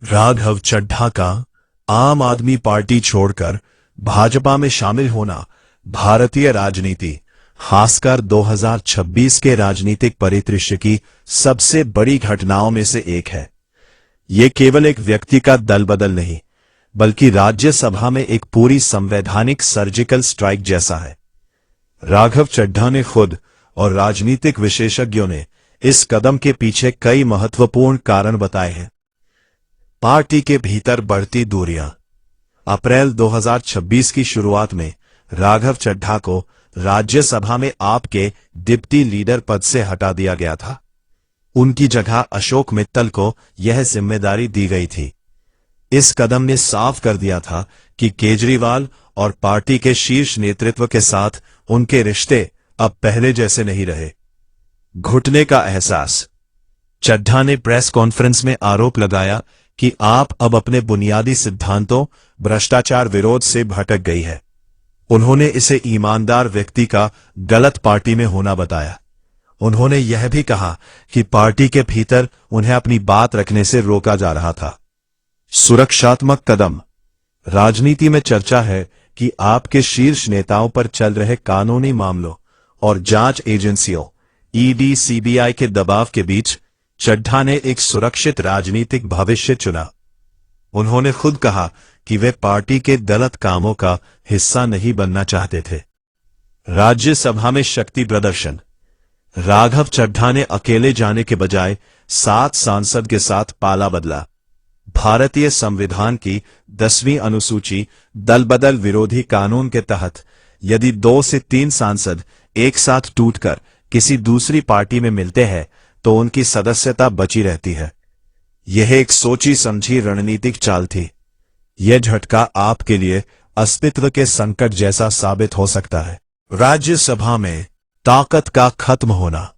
राघव चड्ढा का आम आदमी पार्टी छोड़कर भाजपा में शामिल होना भारतीय राजनीति, खासकर 2026 के राजनीतिक परिदृश्य की सबसे बड़ी घटनाओं में से एक है। ये केवल एक व्यक्ति का दल बदल नहीं, बल्कि राज्यसभा में एक पूरी संवैधानिक सर्जिकल स्ट्राइक जैसा है। राघव चड्ढा ने खुद और राजनीतिक विशेषज्ञों ने इस कदम के पीछे कई महत्वपूर्ण कारण बताए हैं। पार्टी के भीतर बढ़ती दूरियां। अप्रैल 2026 की शुरुआत में राघव चड्ढा को राज्यसभा में आप के डिप्टी लीडर पद से हटा दिया गया था। उनकी जगह अशोक मित्तल को यह जिम्मेदारी दी गई थी। इस कदम ने साफ कर दिया था कि केजरीवाल और पार्टी के शीर्ष नेतृत्व के साथ उनके रिश्ते अब पहले जैसे नहीं रहे। घुटने का एहसास। चड्ढा ने प्रेस कॉन्फ्रेंस में आरोप लगाया कि आप अब अपने बुनियादी सिद्धांतों, भ्रष्टाचार विरोध से भटक गई है। उन्होंने इसे ईमानदार व्यक्ति का गलत पार्टी में होना बताया। उन्होंने यह भी कहा कि पार्टी के भीतर उन्हें अपनी बात रखने से रोका जा रहा था। सुरक्षात्मक कदम। राजनीति में चर्चा है कि आपके शीर्ष नेताओं पर चल रहे कानूनी मामलों और जांच एजेंसियों ईडी, सीबीआई के दबाव के बीच चड्ढा ने एक सुरक्षित राजनीतिक भविष्य चुना। उन्होंने खुद कहा कि वे पार्टी के गलत कामों का हिस्सा नहीं बनना चाहते थे। राज्यसभा में शक्ति प्रदर्शन। राघव चड्ढा ने अकेले जाने के बजाय 7 सांसद के साथ पाला बदला। भारतीय संविधान की 10वीं अनुसूची दल बदल विरोधी कानून के तहत यदि 2 से 3 सांसद एक साथ टूटकर किसी दूसरी पार्टी में मिलते हैं तो उनकी सदस्यता बची रहती है। यह एक सोची समझी रणनीतिक चाल थी। यह झटका आपके लिए अस्तित्व के संकट जैसा साबित हो सकता है। राज्यसभा में ताकत का खत्म होना।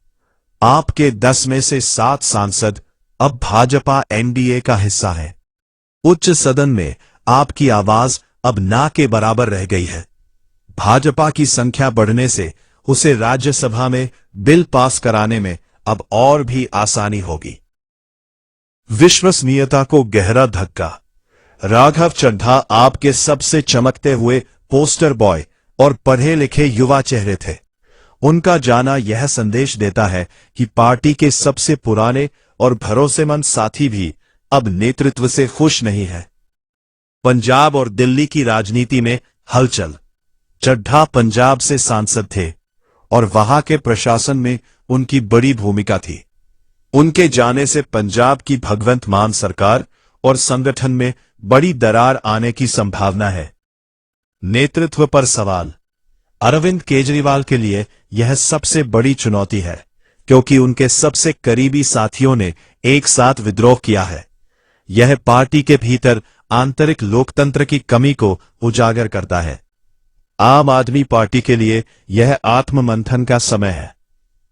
आपके 10 में से 7 सांसद अब भाजपा एनडीए का हिस्सा है। उच्च सदन में आपकी आवाज अब ना के बराबर रह गई है। भाजपा की संख्या बढ़ने से उसे राज्यसभा में बिल पास कराने में अब और भी आसानी होगी। विश्वसनीयता को गहरा धक्का। राघव चड्ढा आपके सबसे चमकते हुए पोस्टर बॉय और पढ़े लिखे युवा चेहरे थे। उनका जाना यह संदेश देता है कि पार्टी के सबसे पुराने और भरोसेमंद साथी भी अब नेतृत्व से खुश नहीं है। पंजाब और दिल्ली की राजनीति में हलचल। चड्ढा पंजाब से सांसद थे और वहां के प्रशासन में उनकी बड़ी भूमिका थी। उनके जाने से पंजाब की भगवंत मान सरकार और संगठन में बड़ी दरार आने की संभावना है। नेतृत्व पर सवाल। अरविंद केजरीवाल के लिए यह सबसे बड़ी चुनौती है, क्योंकि उनके सबसे करीबी साथियों ने एक साथ विद्रोह किया है। यह पार्टी के भीतर आंतरिक लोकतंत्र की कमी को उजागर करता है। आम आदमी पार्टी के लिए यह आत्ममंथन का समय है।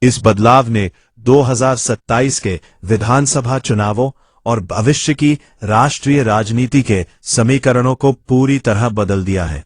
इस बदलाव ने 2027 के विधानसभा चुनावों और भविष्य की राष्ट्रीय राजनीति के समीकरणों को पूरी तरह बदल दिया है।